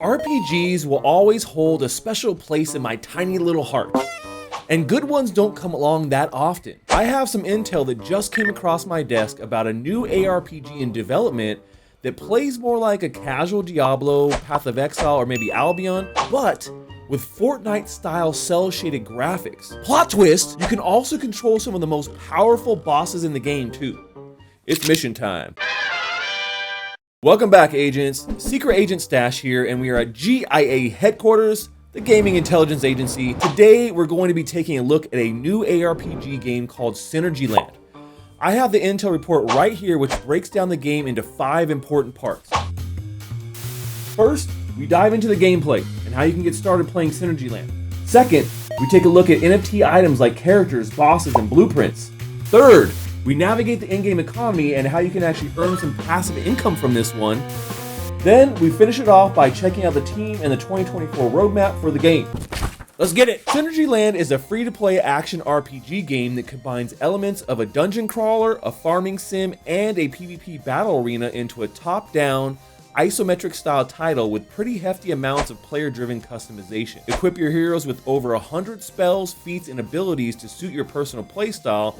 RPGs will always hold a special place in my tiny little heart, and good ones don't come along that often. I have some intel that just came across my desk about a new ARPG in development that plays more like a casual Diablo, Path of Exile, or maybe Albion, but with Fortnite-style cel-shaded graphics. Plot twist, you can also control some of the most powerful bosses in the game too. It's mission time. Welcome back, agents. Secret Agent Stash here, and we are at GIA headquarters, the gaming intelligence agency. Today, we're going to be taking a look at a new ARPG game called Synergy Land. I have the intel report right here, which breaks down the game into 5 important parts. First, we dive into the gameplay and how you can get started playing Synergy Land. Second, we take a look at NFT items like characters, bosses, and blueprints. Third, we navigate the in-game economy and how you can actually earn some passive income from this one. Then we finish it off by checking out the team and the 2024 roadmap for the game. Let's get it! Synergy Land is a free-to-play action RPG game that combines elements of a dungeon crawler, a farming sim, and a PvP battle arena into a top-down, isometric style title with pretty hefty amounts of player-driven customization. Equip your heroes with over 100 spells, feats, and abilities to suit your personal playstyle,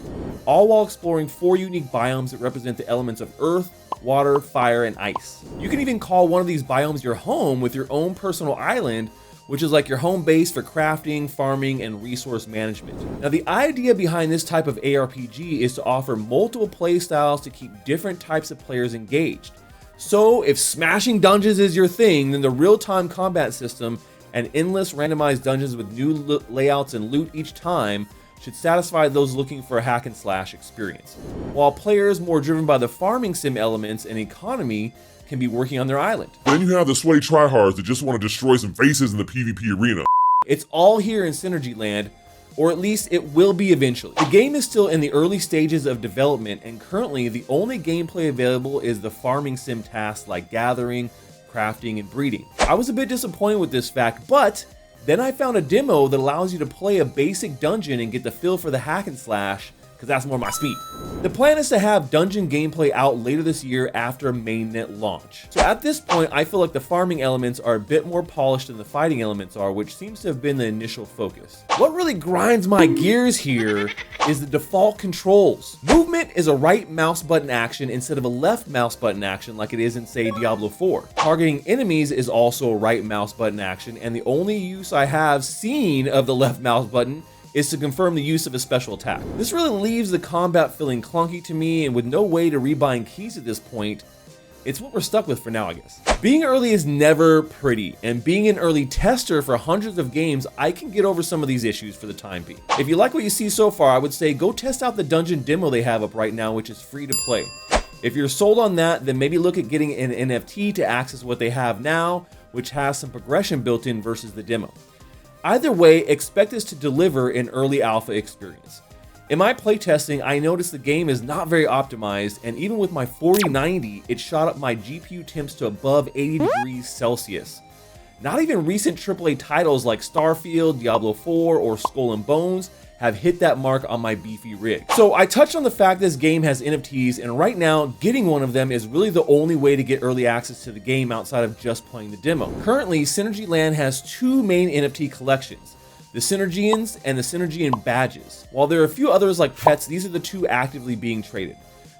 all while exploring 4 unique biomes that represent the elements of earth, water, fire, and ice. You can even call one of these biomes your home with your own personal island, which is like your home base for crafting, farming, and resource management. Now, the idea behind this type of ARPG is to offer multiple playstyles to keep different types of players engaged. So if smashing dungeons is your thing, then the real-time combat system and endless randomized dungeons with new layouts and loot each time should satisfy those looking for a hack and slash experience. While players more driven by the farming sim elements and economy can be working on their island. Then you have the sweaty tryhards that just want to destroy some faces in the PvP arena. It's all here in Synergy Land, or at least it will be eventually. The game is still in the early stages of development, and currently the only gameplay available is the farming sim tasks like gathering, crafting, and breeding. I was a bit disappointed with this fact, but then I found a demo that allows you to play a basic dungeon and get the feel for the hack and slash, because that's more my speed. The plan is to have dungeon gameplay out later this year after mainnet launch. So at this point, I feel like the farming elements are a bit more polished than the fighting elements are, which seems to have been the initial focus. What really grinds my gears here is the default controls. Movement is a right mouse button action instead of a left mouse button action like it is in, say, Diablo 4. Targeting enemies is also a right mouse button action, and the only use I have seen of the left mouse button is to confirm the use of a special attack. This really leaves the combat feeling clunky to me, and with no way to rebind keys at this point, it's what we're stuck with for now, I guess. Being early is never pretty, and being an early tester for hundreds of games, I can get over some of these issues for the time being. If you like what you see so far, I would say go test out the dungeon demo they have up right now, which is free to play. If you're sold on that, then maybe look at getting an NFT to access what they have now, which has some progression built in versus the demo. Either way, expect us to deliver an early alpha experience. In my playtesting, I noticed the game is not very optimized, and even with my 4090, it shot up my GPU temps to above 80 degrees Celsius. Not even recent AAA titles like Starfield, Diablo 4, or Skull and Bones have hit that mark on my beefy rig. So I touched on the fact this game has NFTs, and right now, getting one of them is really the only way to get early access to the game outside of just playing the demo. Currently, Synergy Land has 2 main NFT collections, the Synergians and the Synergian badges. While there are a few others like pets, these are the 2 actively being traded.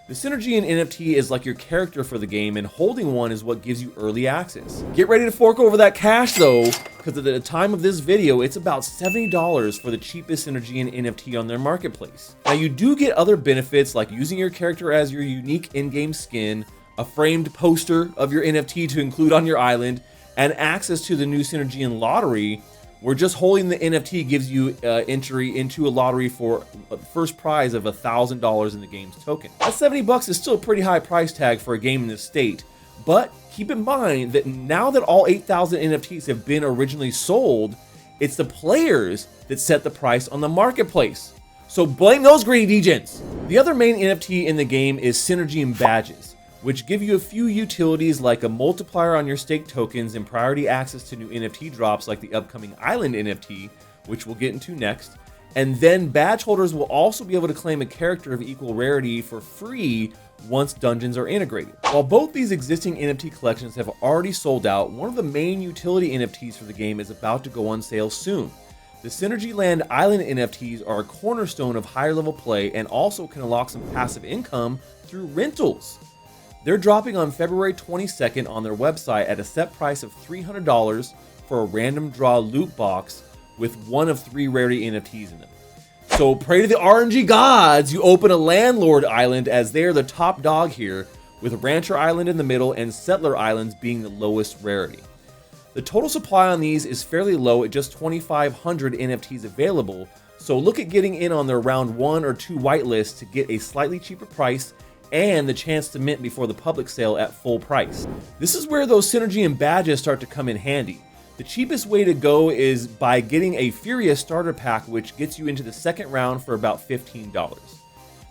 The Synergian NFT is like your character for the game, and holding one is what gives you early access. Get ready to fork over that cash though, because at the time of this video, it's about $70 for the cheapest Synergian NFT on their marketplace. Now you do get other benefits like using your character as your unique in-game skin, a framed poster of your NFT to include on your island, and access to the new Synergian lottery, where just holding the NFT gives you entry into a lottery for a first prize of $1,000 in the game's token. That 70 bucks is still a pretty high price tag for a game in this state, but keep in mind that now that all 8,000 NFTs have been originally sold, it's the players that set the price on the marketplace. So blame those greedy degens. The other main NFT in the game is Synergian badges, which give you a few utilities like a multiplier on your stake tokens and priority access to new NFT drops like the upcoming Island NFT, which we'll get into next. And then badge holders will also be able to claim a character of equal rarity for free once dungeons are integrated. While both these existing NFT collections have already sold out, one of the main utility NFTs for the game is about to go on sale soon. The Synergy Land Island NFTs are a cornerstone of higher level play and also can unlock some passive income through rentals. They're dropping on February 22nd on their website at a set price of $300 for a random draw loot box with one of 3 rarity NFTs in them. So pray to the RNG gods you open a Landlord Island, as they're the top dog here, with Rancher Island in the middle and Settler Islands being the lowest rarity. The total supply on these is fairly low at just 2,500 NFTs available, so look at getting in on their round 1 or 2 whitelist to get a slightly cheaper price and the chance to mint before the public sale at full price. This is where those synergy and badges start to come in handy. The cheapest way to go is by getting a Furious starter pack, which gets you into the second round for about $15.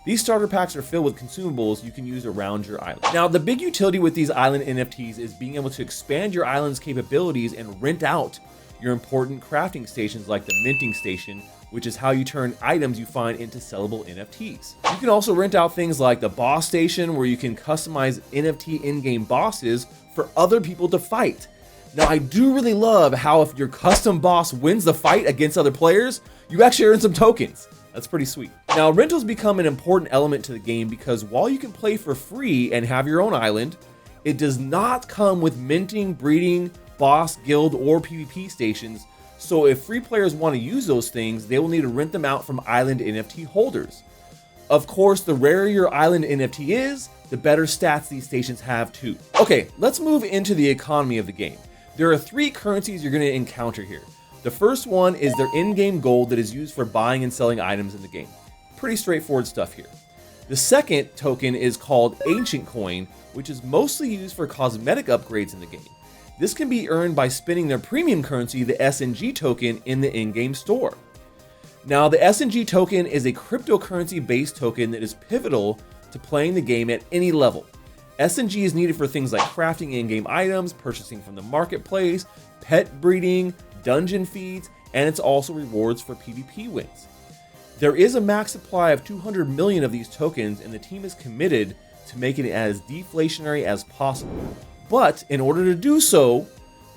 These starter packs are filled with consumables you can use around your island. Now, the big utility with these island NFTs is being able to expand your island's capabilities and rent out your important crafting stations like the minting station, which is how you turn items you find into sellable NFTs. You can also rent out things like the boss station, where you can customize NFT in-game bosses for other people to fight. Now, I do really love how if your custom boss wins the fight against other players, you actually earn some tokens. That's pretty sweet. Now, rentals become an important element to the game because while you can play for free and have your own island, it does not come with minting, breeding, boss, guild, or PvP stations. So if free players want to use those things, they will need to rent them out from island NFT holders. Of course, the rarer your island NFT is, the better stats these stations have too. Okay, let's move into the economy of the game. There are 3 currencies you're going to encounter here. The first one is their in-game gold that is used for buying and selling items in the game. Pretty straightforward stuff here. The second token is called Ancient Coin, which is mostly used for cosmetic upgrades in the game. This can be earned by spending their premium currency, the SNG token, in the in-game store. Now, the SNG token is a cryptocurrency-based token that is pivotal to playing the game at any level. SNG is needed for things like crafting in-game items, purchasing from the marketplace, pet breeding, dungeon feeds, and it's also rewards for PvP wins. There is a max supply of 200 million of these tokens, and the team is committed to making it as deflationary as possible. But in order to do so,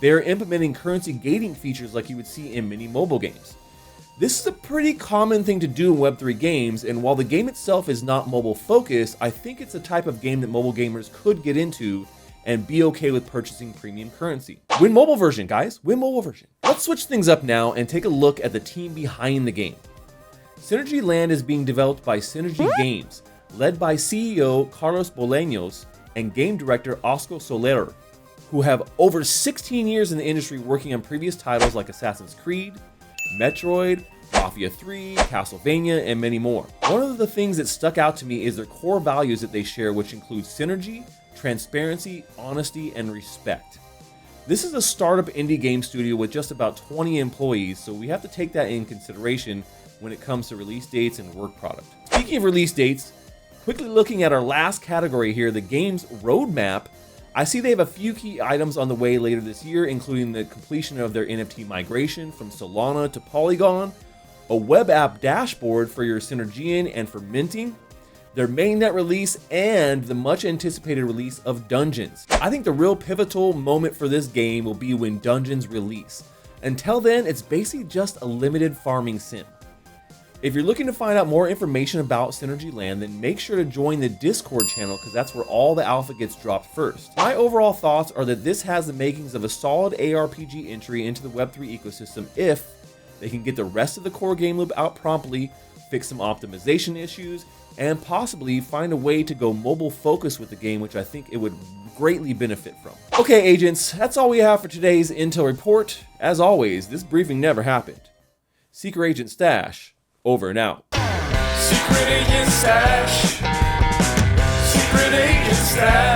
they are implementing currency gating features like you would see in many mobile games. This is a pretty common thing to do in Web3 games, and while the game itself is not mobile focused, I think it's a type of game that mobile gamers could get into and be okay with purchasing premium currency. Win mobile version, guys, win mobile version. Let's switch things up now and take a look at the team behind the game. Synergy Land is being developed by Synergy Games, led by CEO Carlos Bolaños and game director Oscar Soler, who have over 16 years in the industry working on previous titles like Assassin's Creed, Metroid, Mafia 3, Castlevania, and many more. One of the things that stuck out to me is their core values that they share, which include synergy, transparency, honesty, and respect. This is a startup indie game studio with just about 20 employees, so we have to take that in consideration when it comes to release dates and work product. Speaking of release dates, quickly looking at our last category here, the game's roadmap, I see they have a few key items on the way later this year, including the completion of their NFT migration from Solana to Polygon, a web app dashboard for your Synergian and for minting, their mainnet release, and the much anticipated release of Dungeons. I think the real pivotal moment for this game will be when Dungeons release. Until then, it's basically just a limited farming sim. If you're looking to find out more information about Synergy Land, then make sure to join the Discord channel because that's where all the alpha gets dropped first. My overall thoughts are that this has the makings of a solid ARPG entry into the Web3 ecosystem if they can get the rest of the core game loop out promptly, fix some optimization issues, and possibly find a way to go mobile focused with the game, which I think it would greatly benefit from. Okay, agents, that's all we have for today's Intel Report. As always, this briefing never happened. Secret Agent Stash, over and out. Secret Agent Stash. Secret Agent Stash.